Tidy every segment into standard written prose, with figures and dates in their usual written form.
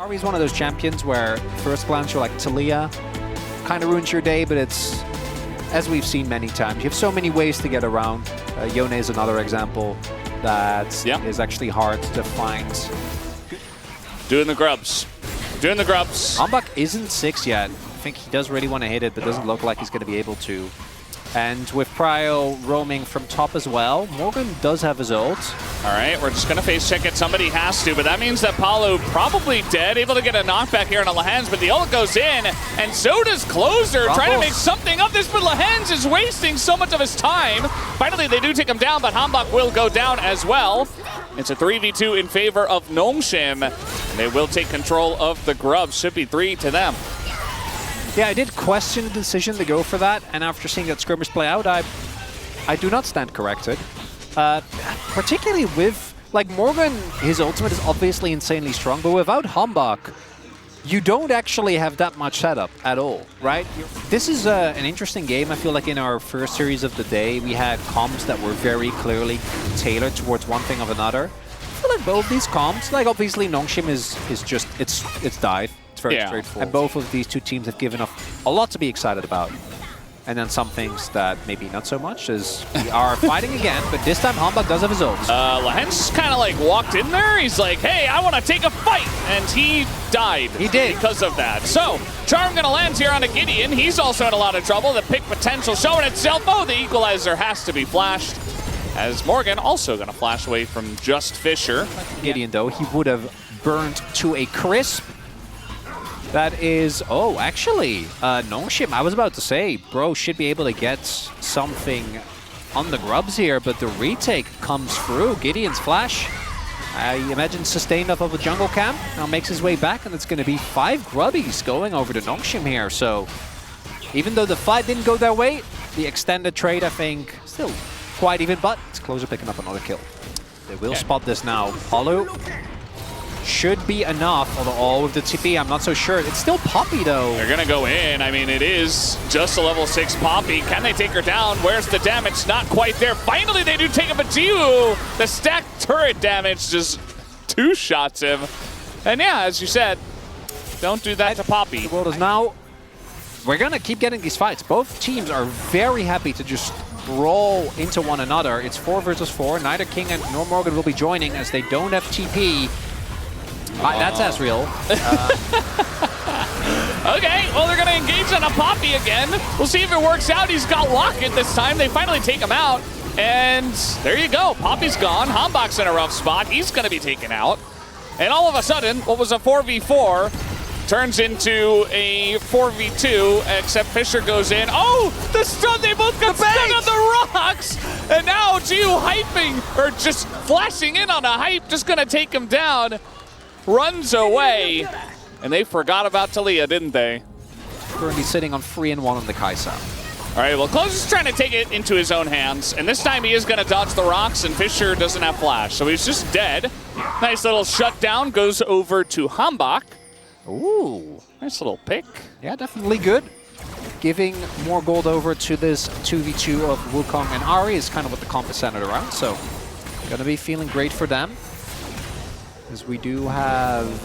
Ari's one of those champions where first glance you're like, Talia kind of ruins your day, but it's, as we've seen many times, you have so many ways to get around. Yone is another example that is actually hard to find. Doing the grubs. Doing the grubs. Hambak isn't 6 yet. I think he does really want to hit it, but doesn't look like he's going to be able to. And with Prio roaming from top as well, Morgan does have his ult. All right, we're just going to face check it. Somebody has to, but that means that Paulo probably dead, able to get a knockback here on Lahens, but the ult goes in, and so does Closer, trying to make something of this, but Lahens is wasting so much of his time. Finally, they do take him down, but Hambak will go down as well. It's a 3v2 in favor of Nongshim. They will take control of the grubs. Should be 3 to them. Yeah, I did question the decision to go for that, and after seeing that skirmish play out, I do not stand corrected. Particularly with, like, Morgan, his ultimate is obviously insanely strong, but without Hambak, you don't actually have that much setup at all, right? This is an interesting game. I feel like in our first series of the day, we had comps that were very clearly tailored towards one thing or another. I feel like both these comps, like obviously Nongshim is just, it's died. It's very straightforward. And both of these two teams have given off a lot to be excited about. And then some things that maybe not so much, as we are fighting again, but this time Hambak does have his ult. Lahens kind of like walked in there. He's like, hey, I want to take a fight. And he died. He did. Because of that. So, Charm going to land here on a Gideon. He's also in a lot of trouble. The pick potential showing itself. Oh, the equalizer has to be flashed. As Morgan also going to flash away from just Fisher. Gideon, though, he would have burned to a crisp. That is, oh, actually, Nongshim, I was about to say, bro should be able to get something on the grubs here, but the retake comes through. Gideon's flash, I imagine, sustained up of a jungle camp, now makes his way back, and it's going to be 5 grubbies going over to Nongshim here. So even though the fight didn't go their way, the extended trade, I think, still quite even, but it's Closer picking up another kill. They will spot this now. Paulo should be enough, although with the TP, I'm not so sure. It's still Poppy, though. They're going to go in. I mean, it is just a level 6 Poppy. Can they take her down? Where's the damage? Not quite there. Finally, they do take him a Jiwoo. The stacked turret damage just 2 shots him. And yeah, as you said, don't do that to Poppy. The world is now... We're going to keep getting these fights. Both teams are very happy to just roll into one another. It's 4 versus 4. Neither King nor Morgan will be joining as they don't have TP. That's Asriel. Okay, well, they're going to engage on a Poppy again. We'll see if it works out. He's got Locket this time. They finally take him out. And there you go. Poppy's gone. Hambak's in a rough spot. He's going to be taken out. And all of a sudden, what was a 4v4 turns into a 4v2, except Fisher goes in. Oh, the stun! They both got stunned on the rocks! And now Jiwoo hyping, or just flashing in on a hype, just going to take him down. Runs away, and they forgot about Talia, didn't they? Currently sitting on 3-1 on the Kaisa. All right, well, Closer's trying to take it into his own hands, and this time he is going to dodge the rocks, and Fisher doesn't have flash, so he's just dead. Nice little shutdown, goes over to Hambak. Ooh. Nice little pick. Yeah, definitely good. Giving more gold over to this 2v2 of Wukong and Ari is kind of what the comp is centered around, so gonna be feeling great for them. As we do have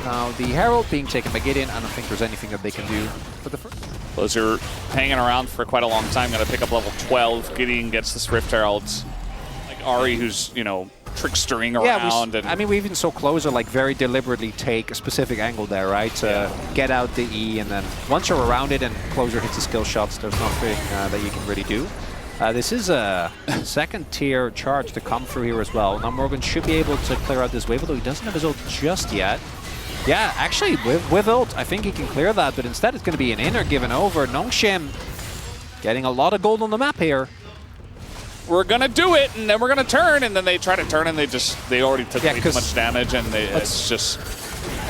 now the Herald being taken by Gideon. I don't think there's anything that they can do for the first. Closer hanging around for quite a long time. Going to pick up level 12. Gideon gets the Swift Heralds. Like Ari, who's, you know, trickstering around. I mean, we even saw Closer like very deliberately take a specific angle there, right? To get out the E, and then once you're around it and Closer hits the skill shots, there's nothing that you can really do. This is a second-tier charge to come through here as well. Now Morgan should be able to clear out this wave, although he doesn't have his ult just yet. Yeah, actually, with ult, I think he can clear that, but instead it's going to be an inner given over. Nongshim getting a lot of gold on the map here. We're going to do it, and then we're going to turn, and then they try to turn, and they already took way too much damage, and it's just...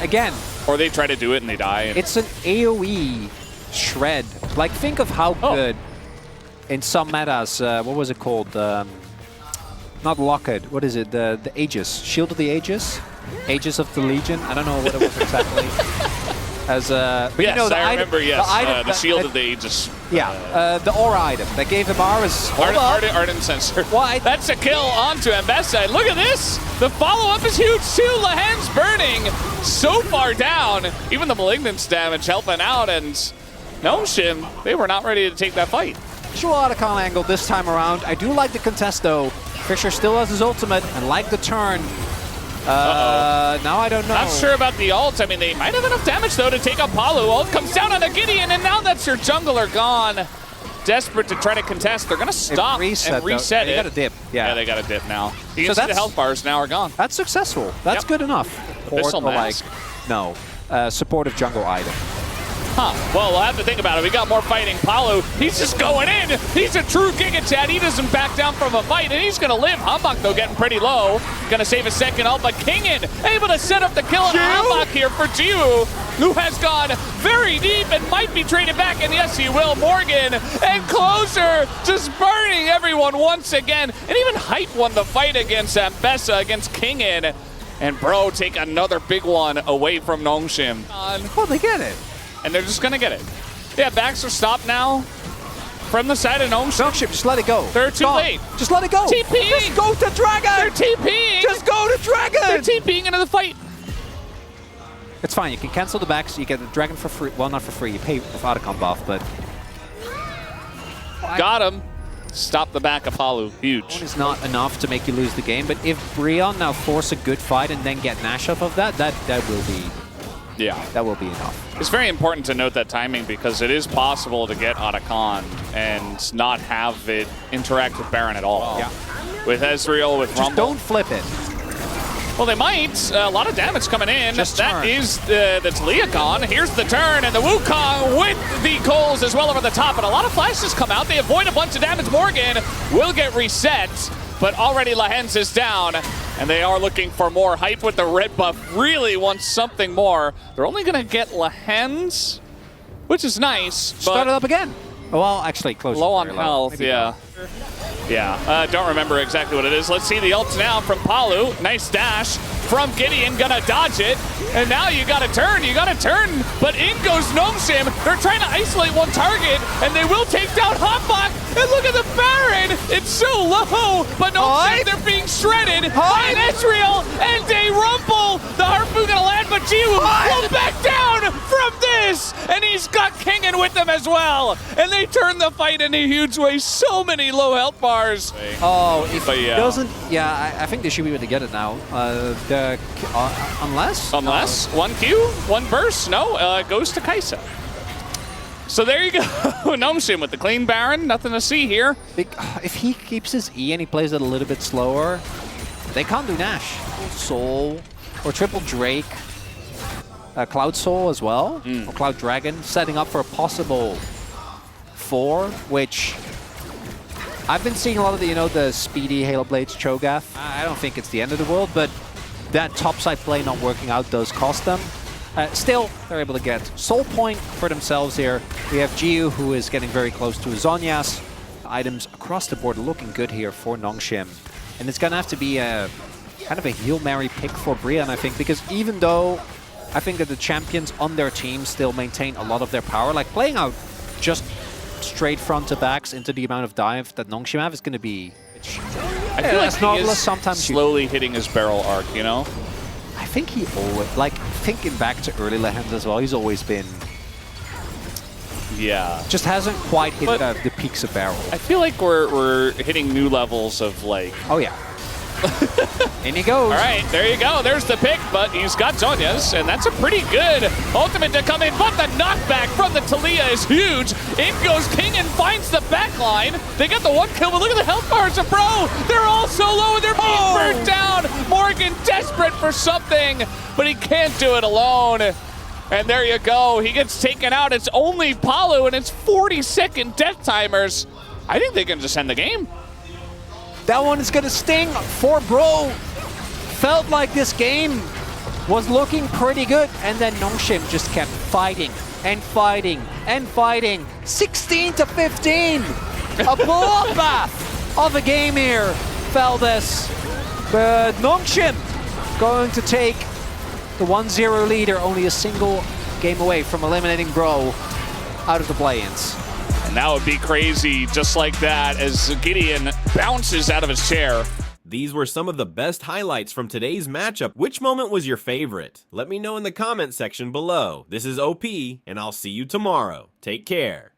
Again... Or they try to do it, and they die. And it's an AoE shred. Like, think of how good... In some metas, what was it called? Not Locket. What is it? The Aegis. Shield of the Aegis? Aegis of the Legion? I don't know what it was exactly. As but yes, you know, I remember, yes. The Shield of the Aegis. Yeah, the aura item that gave him Aura's. Ardent Sensor. Why? That's a kill onto Mbessa. Look at this. The follow-up is huge too. Lahen's burning so far down. Even the Malignance damage helping out, and Gnome, they were not ready to take that fight. Visual Otacon angle this time around. I do like the contest though. Fisher still has his ultimate and like the turn. Now I don't know. Not sure about the ult. I mean, they might have enough damage, though, to take out Palu. Ult comes down on a Gideon, and now that's your jungler gone. Desperate to try to contest. They're going to stop and reset it. They got a dip. Yeah, they got a dip now. You can see the health bars now are gone. That's successful. That's good enough. Abyssal Mask. No. Supportive jungle item. Huh. Well, we'll have to think about it. We got more fighting. Palu, he's just going in. He's a true Giga Chad. He doesn't back down from a fight, and he's going to live. Hambak, though, getting pretty low. Going to save a second ult, but Kingin able to set up the kill on Hambak here for Jiwoo, who has gone very deep and might be traded back, and yes, he will. Morgan and Closer just burning everyone once again, and even Hype won the fight against Mbessa, against Kingin, and Bro take another big one away from Nongshim. Well, they get it. And they're just going to get it. Yeah, backs are stopped now from the side of Nongshim. Just let it go. They're too late. Just let it go. TPing. Just go to Dragon. They're TPing. Just go to Dragon. They're TPing into the fight. It's fine. You can cancel the backs. You get the Dragon for free. Well, not for free. You pay with Otacon buff, but... Got him. Stop the back of Palu. Huge. One is not enough to make you lose the game, but if Brion now force a good fight and then get Nash off of that, that will be... Yeah. That will be enough. It's very important to note that timing because it is possible to get Otacon and not have it interact with Baron at all. Yeah. With Ezreal, with Rumble. Just don't flip it. Well, they might. A lot of damage coming in. Just that turn. is the Taliacon. Here's the turn, and the Wukong with the Coles as well over the top. And a lot of flashes come out. They avoid a bunch of damage. Morgan will get reset, but already Lahen's is down. And they are looking for more. Hype with the red buff really wants something more. They're only going to get Lahen's, which is nice. Start it up again. Well, actually, close. Low on health, yeah. Yeah, don't remember exactly what it is. Let's see the ult now from Palu. Nice dash from Gideon, gonna dodge it. And now you gotta turn, But in goes Gnome. They're trying to isolate one target, and they will take down Hambak. And look at the Baron, it's so low. But Gnome, they're being shredded. And Ezreal and a Rumble. The Harpoon gonna land, but Jiwoo will back down from this. And he's got Kingin with them as well. And they turn the fight in a huge way. So many low health bars. Oh, if it doesn't... Yeah, I think they should be able to get it now. Unless? Unless? One Q? One burst? No, it goes to Kaisa. So there you go. Gnome with the clean Baron. Nothing to see here. If he keeps his E and he plays it a little bit slower, they can't do Nash. Soul or triple Drake. Cloud Soul as well, or Cloud Dragon, setting up for a possible 4, which I've been seeing a lot of the, the speedy Halo Blades Cho'Gath. I don't think it's the end of the world, but that topside play not working out does cost them. Still, they're able to get Soul Point for themselves here. We have Jiwoo, who is getting very close to his Zhonya's. Items across the board looking good here for Nongshim. And it's going to have to be a kind of a Hail Mary pick for Brion, I think, because even though I think that the champions on their team still maintain a lot of their power, like playing out just straight front to backs into the amount of dive that Nongshim have is going to be... I feel like he is sometimes slowly hitting his barrel arc, I think he always, like, thinking back to early Legends as well, he's always been... Yeah. Just hasn't quite hit the peaks of barrel. I feel like we're hitting new levels of, like... Oh, yeah. In he goes. All right, there you go. There's the pick, but he's got Zhonya's, and that's a pretty good ultimate to come in. But the knockback from the Talia is huge. In goes King and finds the backline. They got the 1 kill, but look at the health bars of Bro. They're all so low, and they're being burnt down. Morgan desperate for something, but he can't do it alone. And there you go. He gets taken out. It's only Palu, and it's 40-second death timers. I think they can just end the game. That one is going to sting for Bro. Felt like this game was looking pretty good. And then Nongshim just kept fighting and fighting and fighting. 16-15. A bloodbath of a game here, Feldes. But Nongshim going to take the 1-0 leader, only a single game away from eliminating Bro out of the play-ins. And that would be crazy, just like that, as Gideon bounces out of his chair. These were some of the best highlights from today's matchup. Which moment was your favorite? Let me know in the comment section below. This is OP, and I'll see you tomorrow. Take care.